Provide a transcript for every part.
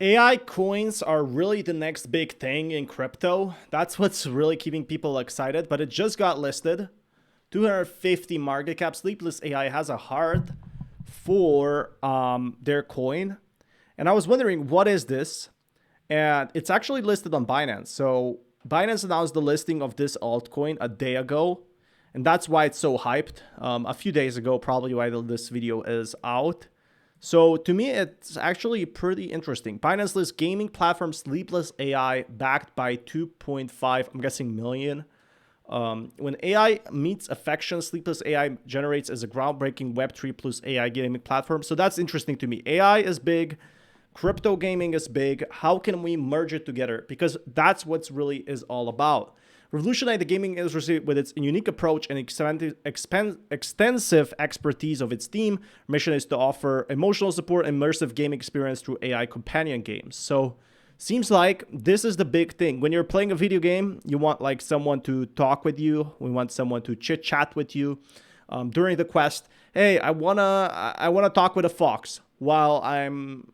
AI coins are really the next big thing in crypto. That's what's really keeping people excited, but it just got listed. 250 market cap. Sleepless AI has a heart for their coin. And I was wondering, what is this? And it's actually listed on Binance. So Binance announced the listing of this altcoin a day ago. And that's why it's so hyped. A few days ago, probably while this video is out. So to me, it's actually pretty interesting. Binance lists gaming platform Sleepless AI backed by 2.5, I'm guessing, million. When AI meets affection, Sleepless AI generates as a groundbreaking Web3 plus AI gaming platform. So that's interesting to me. AI is big. Crypto gaming is big. How can we merge it together? Because that's what's really is all about. Revolutionize the gaming industry with its unique approach and extensive expertise of its team. Mission is to offer emotional support and immersive game experience through AI companion games. So seems like this is the big thing. When you're playing a video game, you want like someone to talk with you. We want someone to chit chat with you during the quest. Hey, I wanna talk with a fox while I'm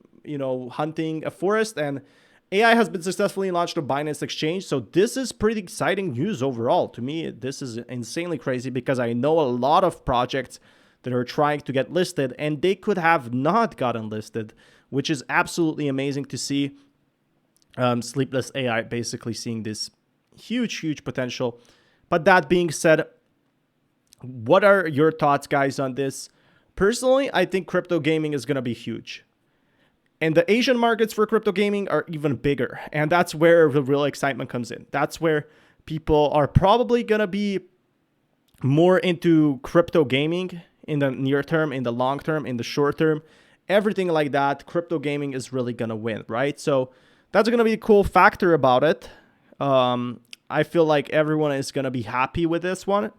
hunting a forest, and AI has been successfully launched on Binance Exchange. So this is pretty exciting news overall. To me, this is insanely crazy because I know a lot of projects that are trying to get listed and they could have not gotten listed, which is absolutely amazing to see. Sleepless AI basically seeing this huge potential. But that being said, what are your thoughts, guys, on this? Personally, I think crypto gaming is going to be huge. And the Asian markets for crypto gaming are even bigger. And that's where the real excitement comes in. That's where people are probably going to be more into crypto gaming in the near term, in the long term, in the short term. Everything like that, crypto gaming is really going to win, right? So that's going to be a cool factor about it. I feel like everyone is going to be happy with this one.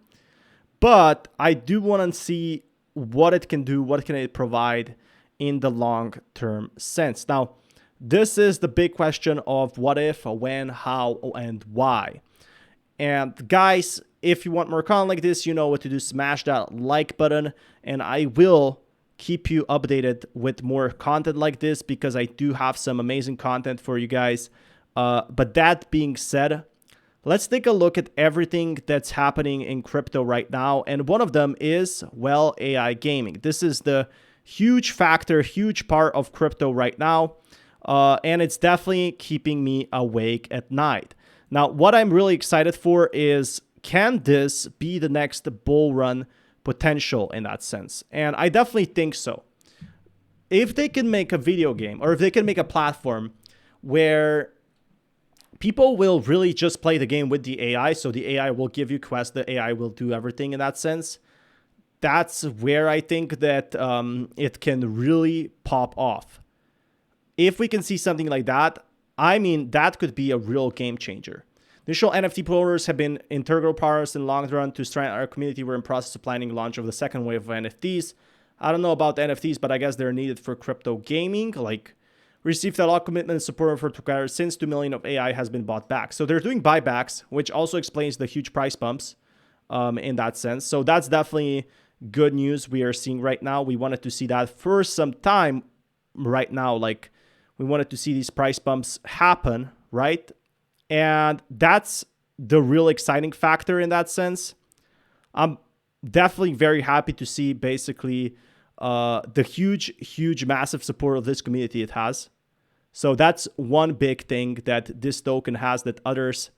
But I do want to see what it can do, what can it provide in the long-term sense. Now, this is the big question of what if, when, how, and why. And guys, if you want more content like this, you know what to do. Smash that like button, and I will keep you updated with more content like this because I do have some amazing content for you guys. But that being said, let's take a look at everything that's happening in crypto right now. And one of them is, well, AI gaming. This is the huge factor, huge part of crypto right now. And it's definitely keeping me awake at night. Now, what I'm really excited for is, can this be the next bull run potential in that sense? And I definitely think so. If they can make a video game, or if they can make a platform where people will really just play the game with the AI, so the AI will give you quests, the AI will do everything in that sense, that's where I think that it can really pop off. If we can see something like that, I mean, that could be a real game changer. Initial NFT pools have been integral parts in the long run to strengthen our community. We're in process of planning launch of the second wave of NFTs. I don't know about the NFTs, but I guess they're needed for crypto gaming. Like, received a lot of commitment and support for together since 2 million of AI has been bought back. So they're doing buybacks, which also explains the huge price bumps in that sense. So that's definitely good news we are seeing right now. We wanted to see that for some time right now. Like, we wanted to see these price bumps happen, right? And that's the real exciting factor in that sense. I'm definitely very happy to see basically the huge, massive support of this community it has. So that's one big thing that this token has that others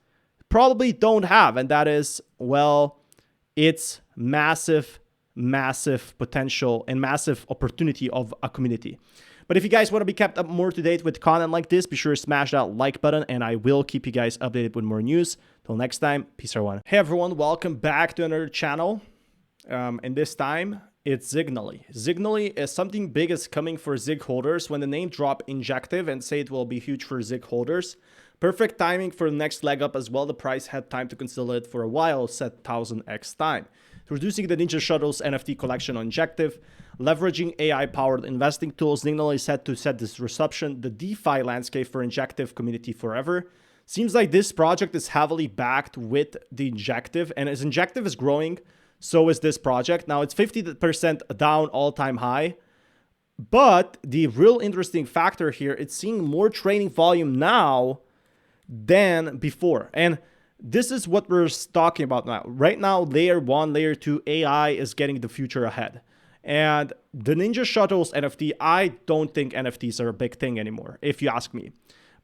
probably don't have. And that is, well, it's massive potential and massive opportunity of a community. But if you guys want to be kept up more to date with content like this, be sure to smash that like button, and I will keep you guys updated with more news. Till next time, peace everyone. Hey everyone, welcome back to another channel. And this time it's Zignally. Zignally is something big is coming for Zig holders. When the name drop Injective and say it will be huge for Zig holders. Perfect timing for the next leg up as well. The price had time to consolidate for a while, set 1000x time. Introducing the Ninja Shuttles NFT collection on Injective, leveraging AI-powered investing tools. Zignally is set to set this disruption, the DeFi landscape for Injective community forever. Seems like this project is heavily backed with the Injective, and as Injective is growing, so is this project. Now it's 50% down all-time high, But the real interesting factor here, it's seeing more trading volume now than before. And this is what we're talking about now. Right now, layer 1, layer 2 AI is getting the future ahead. And the Ninja Shuttles NFT, I don't think NFTs are a big thing anymore, if you ask me.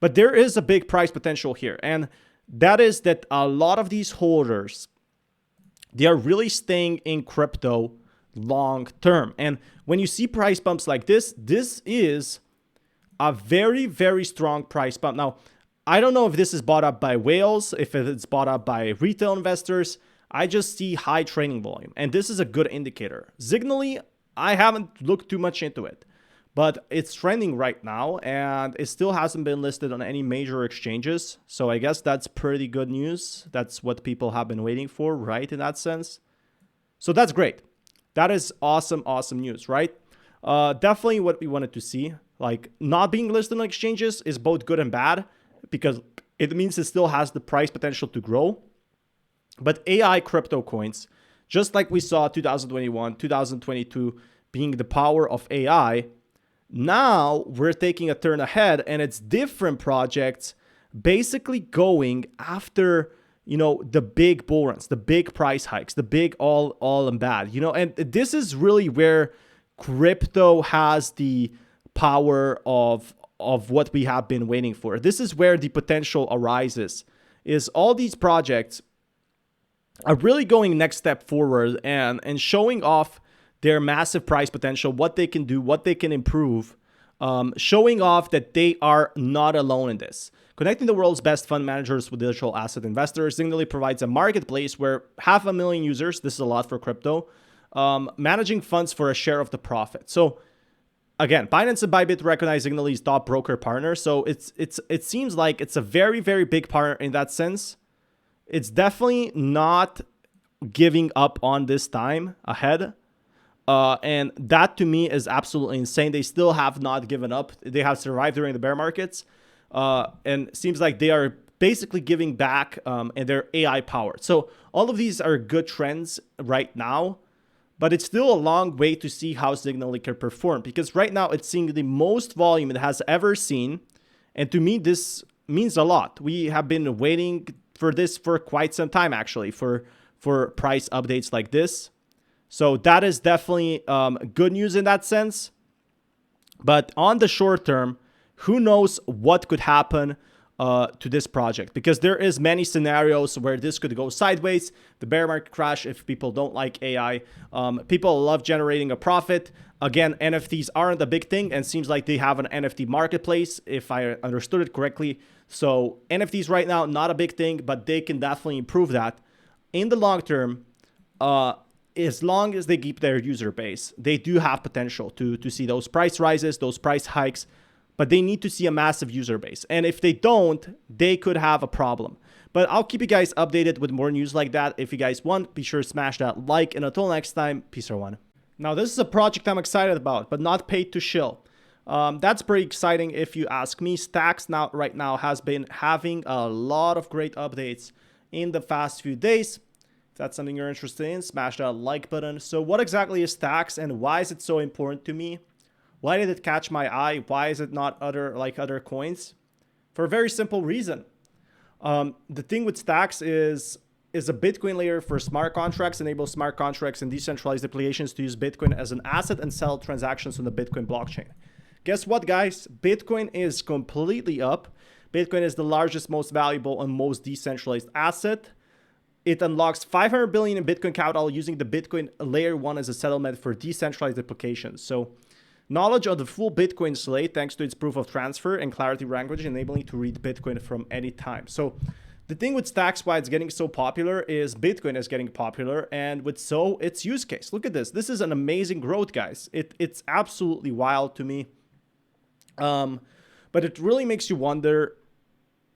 But there is a big price potential here. And that is that a lot of these holders, they are really staying in crypto long term. And when you see price bumps like this is a very, very strong price bump. Now, I don't know if this is bought up by whales, if it's bought up by retail investors. I just see high trading volume, and this is a good indicator. Signally, I haven't looked too much into it, but it's trending right now, and it still hasn't been listed on any major exchanges. So I guess that's pretty good news. That's what people have been waiting for, right, in that sense. So that's great. That is awesome, awesome news, right? Definitely what we wanted to see. Like, not being listed on exchanges is both good and bad, because it means it still has the price potential to grow. But AI crypto coins, just like we saw 2021, 2022 being the power of AI, now we're taking a turn ahead, and it's different projects basically going after, you know, the big bull runs, the big price hikes, the big all and bad, you know. And this is really where crypto has the power of what we have been waiting for. This is where the potential arises, is all these projects are really going next step forward and showing off their massive price potential, what they can do, what they can improve, showing off that they are not alone in this. Connecting the world's best fund managers with digital asset investors, Signally provides a marketplace where 500,000 users, this is a lot for crypto, managing funds for a share of the profit. So again, Binance and Bybit recognize Signally's top broker partner. So it seems like it's a very, very big partner in that sense. It's definitely not giving up on this time ahead. And that to me is absolutely insane. They still have not given up. They have survived during the bear markets. And it seems like they are basically giving back, and they're AI powered. So all of these are good trends right now. But it's still a long way to see how Signally can perform, because right now it's seeing the most volume it has ever seen. And to me, this means a lot. We have been waiting for this for quite some time, actually, for price updates like this. So that is definitely good news in that sense. But on the short term, who knows what could happen to this project, because there is many scenarios where this could go sideways. The bear market crash, if people don't like AI. People love generating a profit. Again, NFTs aren't a big thing, and seems like they have an NFT marketplace, if I understood it correctly. So NFTs right now, not a big thing, but they can definitely improve that. In the long term, as long as they keep their user base, they do have potential to see those price rises, those price hikes. But they need to see a massive user base. And if they don't, they could have a problem. But I'll keep you guys updated with more news like that. If you guys want, be sure to smash that like. And until next time, peace everyone. Now, this is a project I'm excited about, but not paid to shill. That's pretty exciting if you ask me. Stacks right now has been having a lot of great updates in the past few days. If that's something you're interested in, smash that like button. So what exactly is Stacks, and why is it so important to me? Why did it catch my eye? Why is it not other coins? For a very simple reason. The thing with Stacks is a Bitcoin layer for smart contracts, enables smart contracts and decentralized applications to use Bitcoin as an asset and sell transactions on the Bitcoin blockchain. Guess what, guys? Bitcoin is completely up. Bitcoin is the largest, most valuable, and most decentralized asset. It unlocks 500 billion in Bitcoin capital using the Bitcoin layer 1 as a settlement for decentralized applications. So knowledge of the full Bitcoin slate, thanks to its proof of transfer and clarity language, enabling to read Bitcoin from any time. So the thing with Stacks, why it's getting so popular, is Bitcoin is getting popular, and with so its use case. Look at this. This is an amazing growth, guys. It's absolutely wild to me. But it really makes you wonder,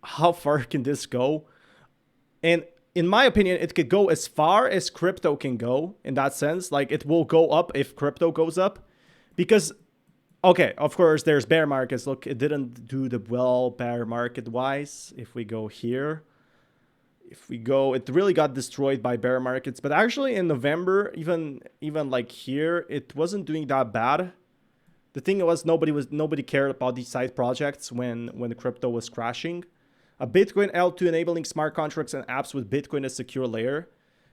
how far can this go? And in my opinion, it could go as far as crypto can go in that sense. Like, it will go up if crypto goes up. Because, okay, of course, there's bear markets. Look, it didn't do the well bear market-wise. If we go here, it really got destroyed by bear markets. But actually in November, even like here, it wasn't doing that bad. The thing was nobody cared about these side projects when the crypto was crashing. A Bitcoin L2 enabling smart contracts and apps with Bitcoin as secure layer.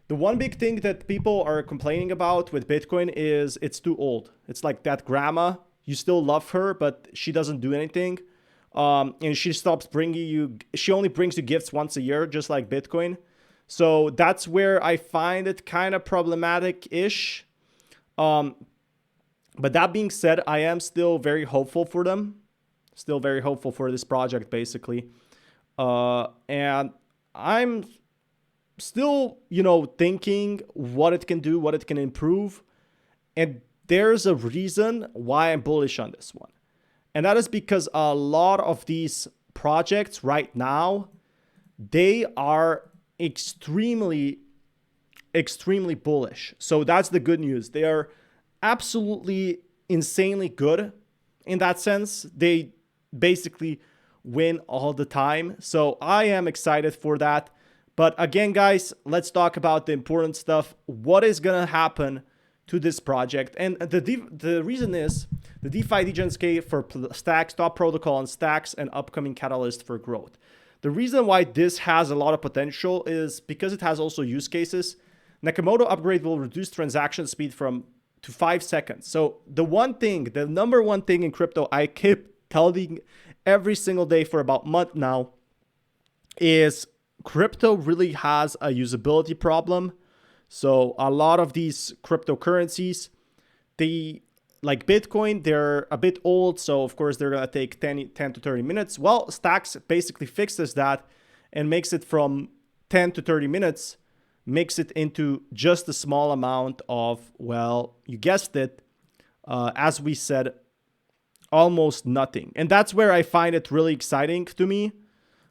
The one big thing that people are complaining about with Bitcoin is it's too old. It's like that grandma. You still love her, but she doesn't do anything. And she stops bringing you, she only brings you gifts once a year, just like Bitcoin. So that's where I find it kind of problematic-ish. But that being said, I am still very hopeful for them. Still very hopeful for this project, basically. And I'm still, thinking what it can do, what it can improve. And there's a reason why I'm bullish on this one. And that is because a lot of these projects right now, they are extremely bullish. So that's the good news. They are absolutely insanely good in that sense. They basically win all the time. So I am excited for that. But again, guys, let's talk about the important stuff. What is going to happen to this project? And the reason is the DeFi DegenSK for Stacks, top protocol on Stacks, and upcoming catalyst for growth. The reason why this has a lot of potential is because it has also use cases. Nakamoto upgrade will reduce transaction speed to 5 seconds. So the number one thing in crypto I keep telling every single day for about a month now is crypto really has a usability problem. So a lot of these cryptocurrencies, like Bitcoin, they're a bit old. So of course they're going to take 10 to 30 minutes. Well, Stacks basically fixes that and makes it from 10 to 30 minutes, makes it into just a small amount of, well, you guessed it, as we said, almost nothing. And that's where I find it really exciting to me.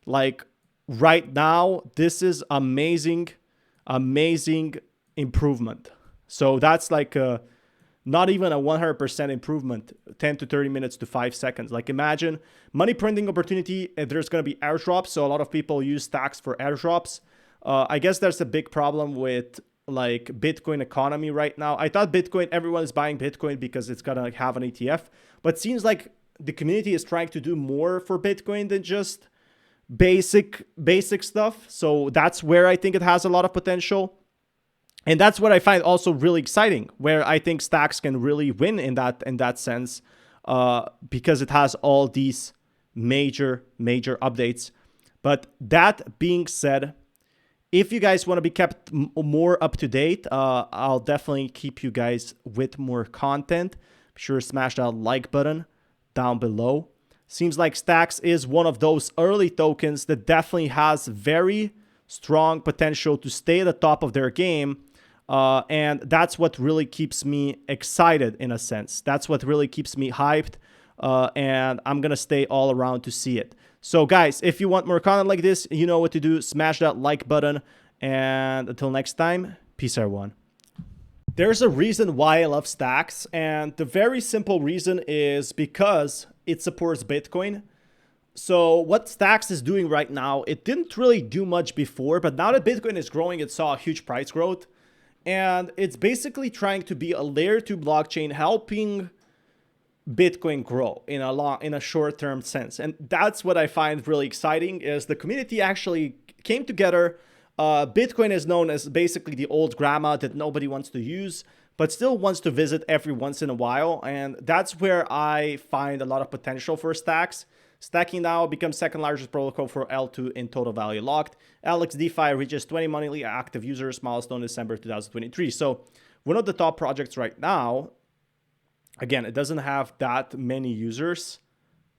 Like right now, this is amazing improvement. So that's like not even a 100% improvement, 10 to 30 minutes to 5 seconds. Like imagine money printing opportunity, and there's going to be airdrops. So a lot of people use Stacks for airdrops. I guess there's a big problem with like Bitcoin economy right now. I thought everyone is buying Bitcoin because it's going to have an ETF, but it seems like the community is trying to do more for Bitcoin than just basic stuff. So that's where I think it has a lot of potential. And that's what I find also really exciting, where I think Stacks can really win in that sense, because it has all these major updates. But that being said, if you guys want to be kept more up to date, I'll definitely keep you guys with more content. Be sure to smash that like button down below. Seems like Stacks is one of those early tokens that definitely has very strong potential to stay at the top of their game. And that's what really keeps me excited in a sense. That's what really keeps me hyped. And I'm going to stay all around to see it. So guys, if you want more content like this, you know what to do. Smash that like button. And until next time, peace everyone. There's a reason why I love Stacks. And the very simple reason is because it supports Bitcoin. So what Stacks is doing right now, it didn't really do much before, but now that Bitcoin is growing, it saw a huge price growth. And it's basically trying to be a layer 2 blockchain helping Bitcoin grow in a short-term sense. And that's what I find really exciting is the community actually came together. Bitcoin is known as basically the old grandma that nobody wants to use, but still wants to visit every once in a while. And that's where I find a lot of potential for Stacks. Stacking now becomes second largest protocol for L2 in total value locked. Alex DeFi reaches 20 monthly active users, milestone December 2023. So one of the top projects right now, again, it doesn't have that many users,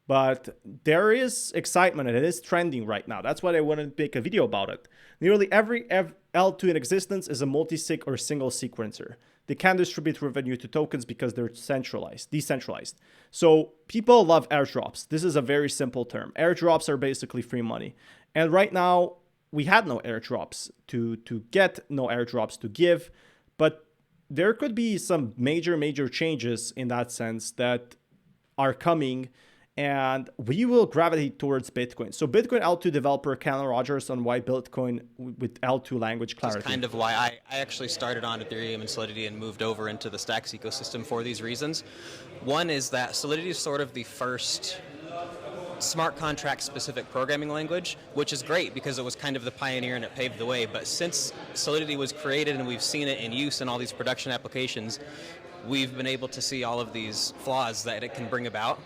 but there is excitement and it is trending right now. That's why I wanted to make a video about it. Nearly every L2 in existence is a multi-sig or single sequencer. They can distribute revenue to tokens because they're decentralized. So people love airdrops. This is a very simple term. Airdrops are basically free money. And right now, we had no airdrops to get, no airdrops to give, but there could be some major changes in that sense that are coming. and we will gravitate towards Bitcoin. So Bitcoin L2 developer Callan Rogers on why Bitcoin with L2 language clarity. That's kind of why I actually started on Ethereum and Solidity and moved over into the Stacks ecosystem for these reasons. One is that Solidity is sort of the first smart contract specific programming language, which is great because it was kind of the pioneer and it paved the way. But since Solidity was created and we've seen it in use in all these production applications, we've been able to see all of these flaws that it can bring about.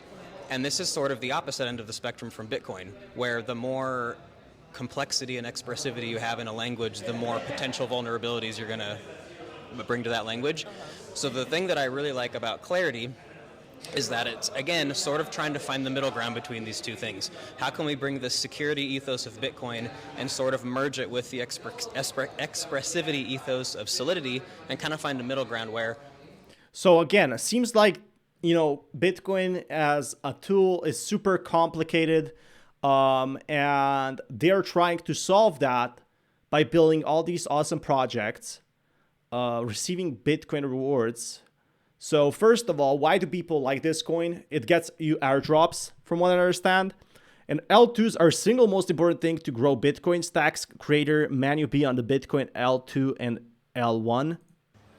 And this is sort of the opposite end of the spectrum from Bitcoin, where the more complexity and expressivity you have in a language, the more potential vulnerabilities you're going to bring to that language. So the thing that I really like about Clarity is that it's, again, sort of trying to find the middle ground between these two things. How can we bring this security ethos of Bitcoin and sort of merge it with the expressivity ethos of Solidity and kind of find a middle ground where... So again, it seems like, you know, Bitcoin as a tool is super complicated, and they're trying to solve that by building all these awesome projects, receiving Bitcoin rewards. So first of all, why do people like this coin? It gets you airdrops, from what I understand. And L2s are single most important thing to grow Bitcoin. Stacks creator Manu B on the Bitcoin L2 and L1.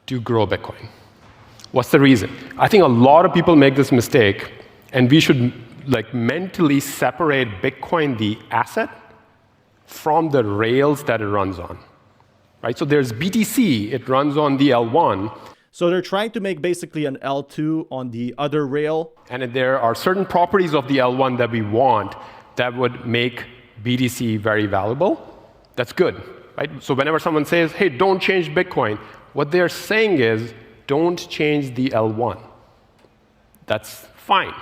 To grow Bitcoin. What's the reason? I think a lot of people make this mistake, and we should like mentally separate Bitcoin, the asset, from the rails that it runs on. Right? So there's BTC, it runs on the L1. So they're trying to make basically an L2 on the other rail. And there are certain properties of the L1 that we want that would make BTC very valuable. That's good, right? So whenever someone says, hey, don't change Bitcoin, what they're saying is, don't change the L1. That's fine.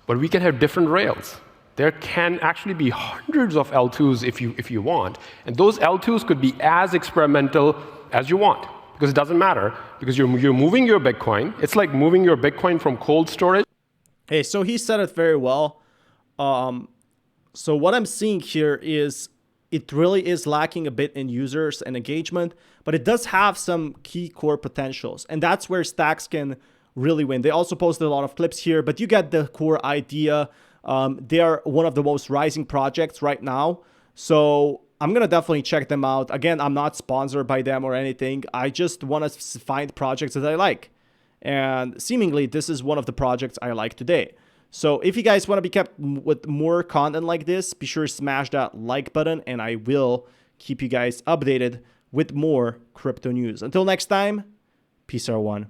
But we can have different rails. There can actually be hundreds of L2s if you want. And those L2s could be as experimental as you want. Because it doesn't matter, because you're moving your Bitcoin. It's like moving your Bitcoin from cold storage. Hey, so he said it very well. So what I'm seeing here is it really is lacking a bit in users and engagement, but it does have some key core potentials. And that's where Stacks can really win. They also posted a lot of clips here, but you get the core idea. They are one of the most rising projects right now. So I'm going to definitely check them out. Again, I'm not sponsored by them or anything. I just want to find projects that I like. And seemingly, this is one of the projects I like today. So if you guys want to be kept with more content like this, be sure to smash that like button, and I will keep you guys updated with more crypto news. Until next time, peace, everyone.